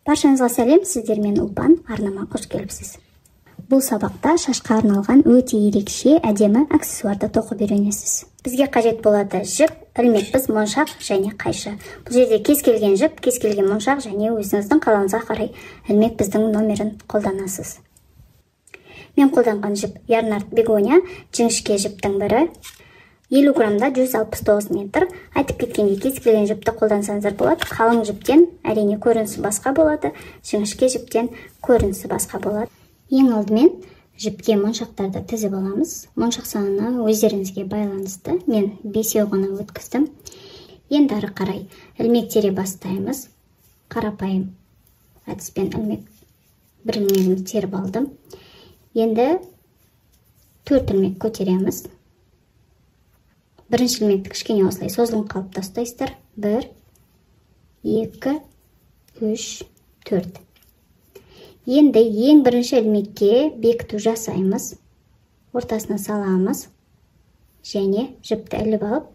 Баршаңызға сәлем, сіздермен Ұлпан, арнама қош келіпсіз. Бұл сабақта шашқа арналған өте ерекше әдемі аксессуарды тоқып үйренесіз. Бізге қажет болады жіп, ілмекпіз, моншақ және қайшы. Бұл жерде кез келген жіп, кез келген моншақ және өзіңіздің қалауыңызға қарай ілмек біздің номерін қолданасыз. Мен қолданған жіп Ярнард Бегония жіңішке жіптің бірі. 50 грамда 169 метр. Айтып кеткенде кез келген жіпті қолдансаңыздар болады. Қалың жіптен әрине көрінісі басқа болады, жіңішке жіптен көрінісі басқа болады. Ең алдымен жіпке моншақтарды тізіп аламыз. Моншақ саны өздеріңізге байланысты. Мен 5 ғана өткіздім. Енді ары қарай ілмек тере бастаймыз. Қарапайым әдіспен бір ілмегімді теріп алдым. Енді 4 ілмек көтереміз. Бірінші ілмекті кішкене осылай созылып қалыпта ұстайсыздар. 1, 2, 3, 4. Енді ең бірінші ілмекке бекіту жасаймыз. Ортасына саламыз. Және жіпті іліп алып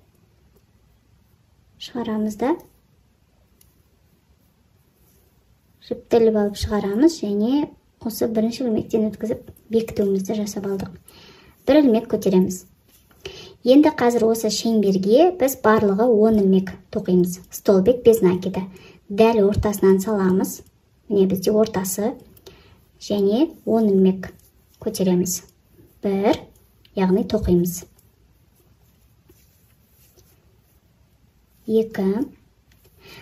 шығарамыз да. Жіпті іліп алып шығарамыз және осы бірінші ілмектен өткізіп бекітуімізді жасап алдық. Бір ілмек көтереміз. Енді қазір осы шеңберге біз барлығы 10 ілмек тоқимыз. Столбик без накида. Дәл ортасынан саламыз. Міне бізде ортасы. Және 10 ілмек көтереміз. 1, яғни тоқимыз. 2.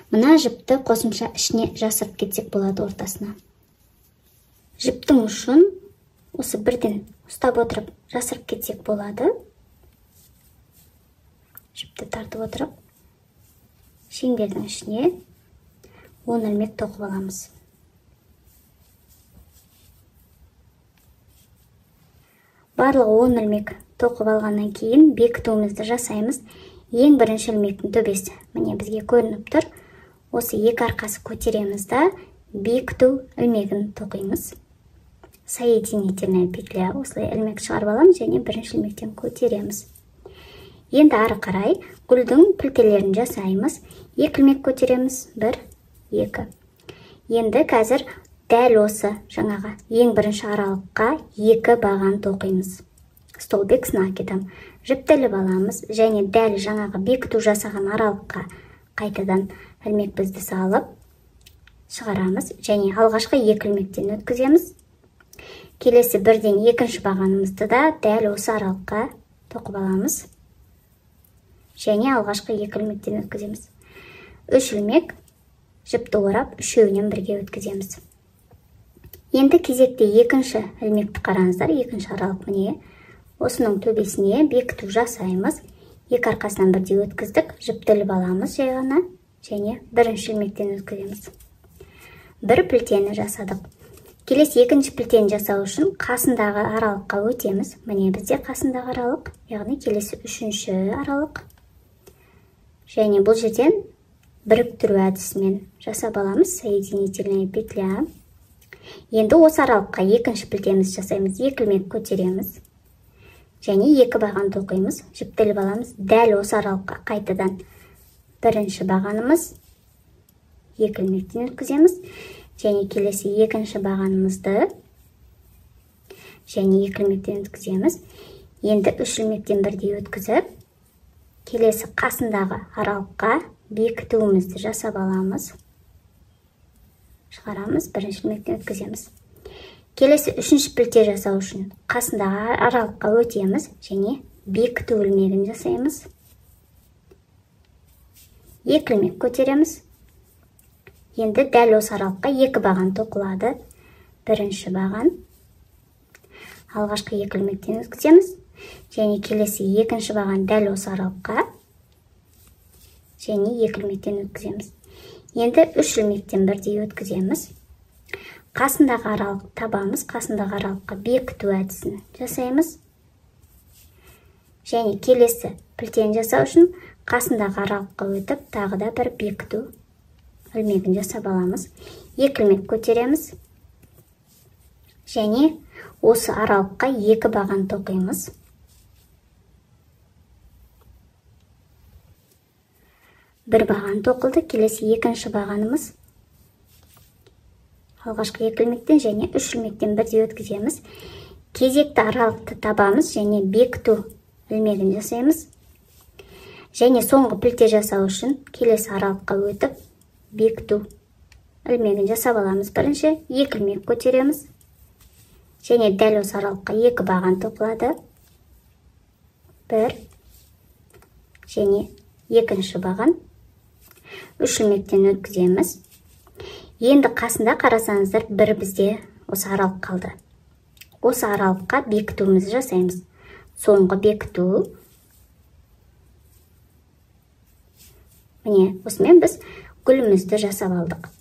Мына жіпті қосымша ішіне жасырып кетсек болады ортасына. Жіптің ұшын осы бірден ұстап отырып жасырып кетсек болады. Жіпті тартып отырып, шеңбердің ішіне 10 ілмек тоқып аламыз. Барлығы 10 ілмек тоқып алғаннан кейін бекітуімізді жасаймыз. Ең бірінші ілмектің төбесі міне бізге көрініп тұр. Осы екі арқасы көтереміз да бекіту ілмегін тоқимыз. Соединительная петля. Осылай ілмек шығарып аламыз және бірінші ілмектен көтереміз. Енді ары қарай гүлдің пілтелерін жасаймыз. 2 ілмек көтереміз. 1, 2. Енді қазір дәл осы жаңағы ең бірінші аралыққа 2 баған тоқимыз. Столбик с накидом. Жіпті іліп аламыз және дәл жаңағы бекіту жасаған аралыққа қайтадан ілмек бізді салып шығарамыз және алғашқы 2 ілмектен өткіземіз. Келесі бірден екінші бағанымызды да дәл осы аралыққа тоқып аламыз. Және алғашқы 2 ілмектен өткіземіз. 3 ілмек жіпті орап үшеуінен бірге өткіземіз. Енді кезекте екінші ілмекті қараңыздар. Екінші аралық міне. Осының төбесіне бекіту жасаймыз. 2 арқасынан бірде өткіздік. Жіпті іліп аламыз жай ғана және бірінші ілмектен өткіземіз. Бір пілтені жасадық. Келесі екінші пілтені жасау үшін қасындағы аралыққа өтеміз. Міне бізде қасындағы аралық, яғни келесі үшінші аралық. Және бұл жерден біріктіру әдісімен жасап аламыз. Соединительная петля. Енді осы аралыққа екінші пілтеміз жасаймыз. 2 ілмек көтереміз. Және 2 баған тоқимыз. Жіпті іліп аламыз. Дәл осы аралыққа қайтадан бірінші бағанымыз 2 ілмектен өткіземіз. Және келесі екінші бағанымызды және 2 ілмектен өткіземіз. Енді 3 ілмектен бірдей өткізіп, келесі қасындағы аралыққа бекітуімізді жасап аламыз. Шығарамыз, бірінші ілмектен өткіземіз. Келесі үшінші пілте жасау үшін қасындағы аралыққа өтеміз және бекіту ілмегін жасаймыз. 2 ілмек көтереміз. Енді дәл осы аралыққа 2 баған тоқылады. Бірінші баған. Алғашқы 2 ілмектен өткіземіз. Және келесі екінші баған дәл осы аралыққа. Және 2 ілмектен өткіземіз. Енді 3 ілмектен бірдей өткіземіз. Қасындағы аралық табамыз. Қасындағы аралыққа бекіту әдісін жасаймыз. Және келесі пілтені жасау үшін қасындағы аралыққа өтіп, тағы да бір бекіту ілмегін жасап аламыз. 2 ілмек көтереміз. Және осы аралыққа 2 баған тоқимыз. Бір баған тоқылды. Келесі екінші бағанымыз алғашқы 2 ілмектен және 3 ілмектен бірдей өткіземіз. Кезекті аралықты табамыз және бекіту ілмегін жасаймыз. Және соңғы пілте жасау үшін келесі аралыққа өтіп, бекіту ілмегін жасап аламыз. Бірінші 2 ілмек көтереміз. Және дәл осы аралыққа 2 баған тоқылады. 1 және 2-ші баған. 3 ілмектен өткіземіз. Енді қасында қарасаңыздар, бір бізде осы аралық қалды. Осы аралыққа бекітуімізді жасаймыз. Соңғы бекіту. Міне, осымен біз гүлімізді жасап алдық.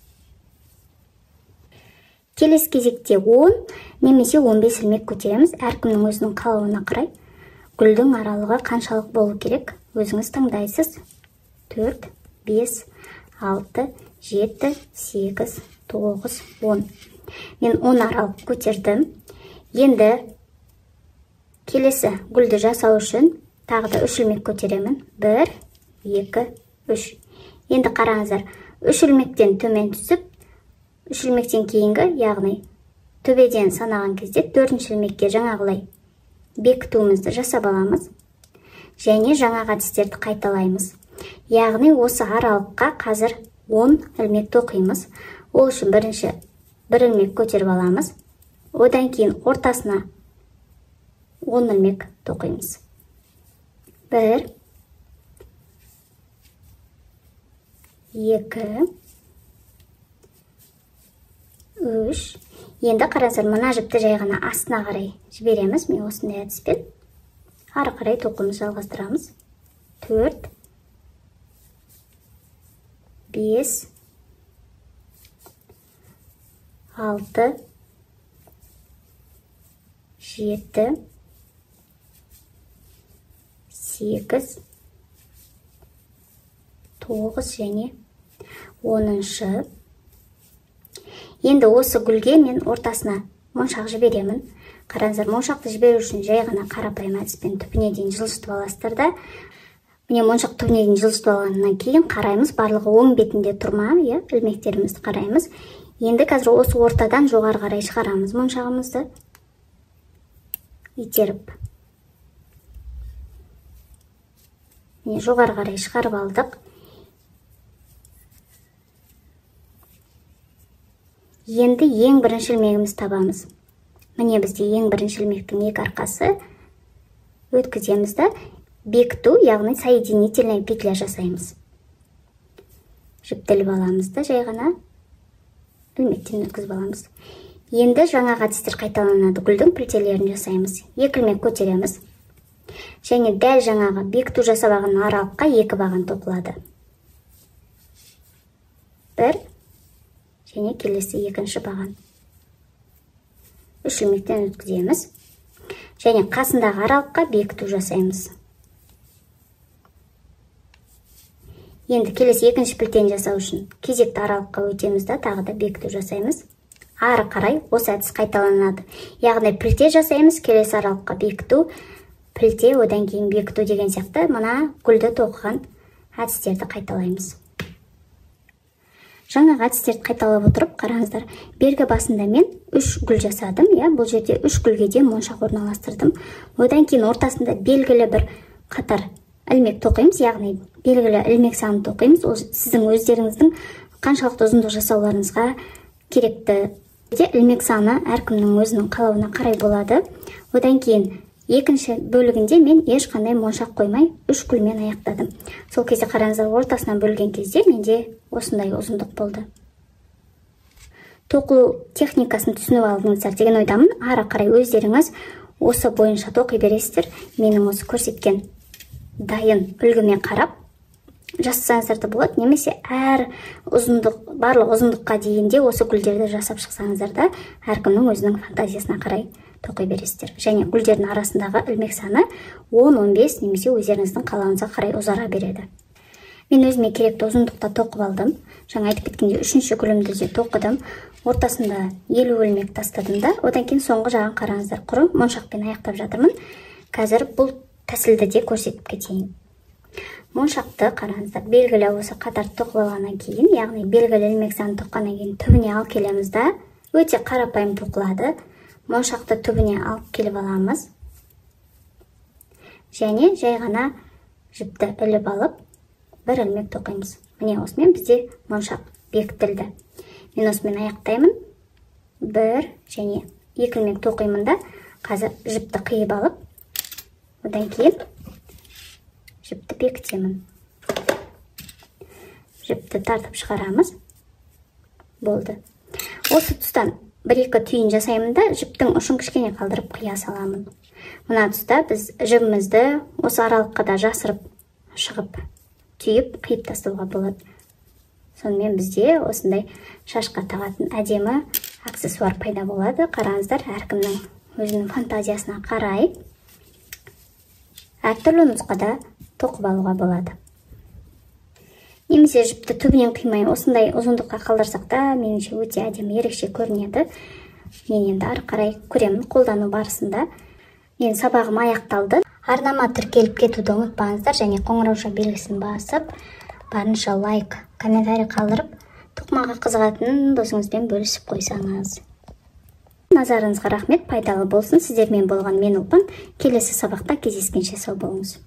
Келесі кезекте 10 немесе 15 ілмек көтереміз. Әркімнің өзінің қалауына қарай. Гүлдің аралығы қаншалық болу керек? Өзіңіз таңдайсыз. 4, 5, 6, 7, 8, 9, 10. Мен 10 аралық көтердім. Енді келесі гүлді жасау үшін тағы да 3 ілмек көтеремін. 1, 2, 3. Енді қараңыздар, 3 ілмектен төмен түсіп, 3 ілмектен кейінгі, яғни төбеден санаған кезде 4-ші ілмекке жаңағылай бекітуімізді жасап аламыз. Және жаңағы әдістерді қайталаймыз. Яғни осы аралыққа қазір 10 ілмек тоқимыз. Ол үшін бірінші 1 ілмек көтеріп аламыз. Одан кейін ортасына 10 ілмек тоқимыз. 1, 2, 3. Енді қараңыздар, мына жіпті жай ғана астына қарай жібереміз. Мен осындай әдіспен ары қарай тоқуымызды жалғастырамыз. 4, 5, 6, 7, 8, 9 және 10-шы. Енді осы гүлге мен ортасына моншақ жіберемін. Қараңыздар, моншақты жіберу үшін жай ғана қарапайым әдіспен түбіне дейін жылжытып аласыздар да. Міне моншақ түбіне дейін жылжытып алғаннан кейін қараймыз, барлығы оң бетінде тұрма, ілмектерімізді қараймыз. Енді қазір осы ортадан жоғары қарай шығарамыз моншағымызды. Итеріп. Міне жоғары қарай шығарып алдық. Енді ең бірінші ілмегіміз табамыз. Міне бізде ең бірінші ілмектің 2 арқасы өткіземіз да, бекіту, яғни соединительная петля жасаймыз. Жіпті іліп аламыз да, жай ғана ілмектен өткізіп аламыз. Енді жаңағы әдістер қайталанады. Гүлдің пілтелерін жасаймыз. 2 ілмек көтереміз. Және дәл жаңағы бекіту жасап алған аралыққа 2 баған тоқылады. 1 және келесі 2-ші баған. 3 ілмектен өткіземіз. Және қасындағы аралыққа бекіту жасаймыз. Енді келесі 2-ші пілтені жасау үшін кезекті аралыққа өтеміз да, тағы да бекіту жасаймыз. Ары қарай осы әдіс қайталанады. Яғни пілте жасаймыз, келесі аралыққа бекіту, пілте, одан кейін бекіту деген сияқты мына гүлді тоқыған әдістерді қайталаймыз. Жаңағы әдістерді қайталап отырып, қараңыздар, белгі басында мен 3 гүл жасадым. Бұл жерде 3 гүлге де моншақ орналастырдым. Одан кейін ортасында белгілі бір қатар ілмек тоқимыз, яғни белгілі ілмек санын тоқимыз. Ол сіздің өздеріңіздің қаншалықты ұзындық жасауларыңызға керекті. Ілмек саны әркімнің өзінің қалауына қарай болады. Одан кейін 2-ші бөлігінде мен ешқандай моншақ қоймай 3 гүлмен аяқтадым. Сол кезде қараңыздар, ортасынан бөлген кезде менде осындай ұзындық болды. Тоқылу техникасын түсініп алдыңыздар деген ойдамын. Ары қарай өздеріңіз осы бойынша тоқи бересіздер. Менің осы көрсеткен дайын үлгіме қарап жасасаңыздар да болады, немесе барлық ұзындыққа дейінде осы гүлдерді жасап шықсаңыздар да әркімнің өзінің фантазиясына қарай тоқи бересіздер. Және гүлдердің арасындағы ілмек саны 10-15 немесе өздеріңіздің қалауыңызға қарай ұзара береді. Мен өзіме керекті ұзындықта тоқып алдым. Жаңа айтып кеткендей 3-ші гүлімді де тоқыдым. Ортасында 50 ілмек тастадым да, одан кейін соңғы жағын қараңыздар, құры моншақпен аяқтап жатырмын. Қазір бұл тәсілді де көрсетіп кетейін. Моншақты қараңыздар, белгілі осы қатар тоқып алғаннан кейін, яғни белгілі ілмек санын тоққаннан кейін түбіне алып келеміз да, Өте қарапайым тоқылады. Моншақты түбіне алып келіп аламыз. Және жай ғана жіпті іліп алып, бір ілмек тоқимыз. Міне осымен бізде моншақ бекітілді. Мен осымен аяқтаймын. Бір және екі ілмек тоқимын да, қазір жіпті қиып алып, одан кейін жіпті бекітемін. Жіпті тартып шығарамыз. Болды. Осы тұстан бір-екі түйін жасаймын да, жіптің ұшын кішкене қалдырып қия саламын. Мына тұста біз жібімізді осы аралыққа да жасырып шығып, түйіп, қиып тастауға болады. Сонымен бізде осындай шашқа тағатын әдемі аксессуар пайда болады. Қараңыздар, әркімнің өзінің фантазиясына қарай әртүрлі нұсқада тоқып алуға болады. Немесе жіпті түбінен қимай осындай ұзындыққа қалдырсақ та, меніңше өте әдемі, ерекше көрінеді. Мен енді ары қарай көремін қолдану барысында. Мен сабағым аяқталды. Арнама тіркеліп кетуді ұмытпаңыздар және қоңырауша белгісін басып, барынша лайк, комментарий қалдырып, тоқымаға қызығатын досыңызбен бөлісіп қойсаңыз. Назарыңызға рахмет, пайдалы болсын. Сіздермен болған мен Ұлпан. Келесі сабақта кездескенше сау болыңыз.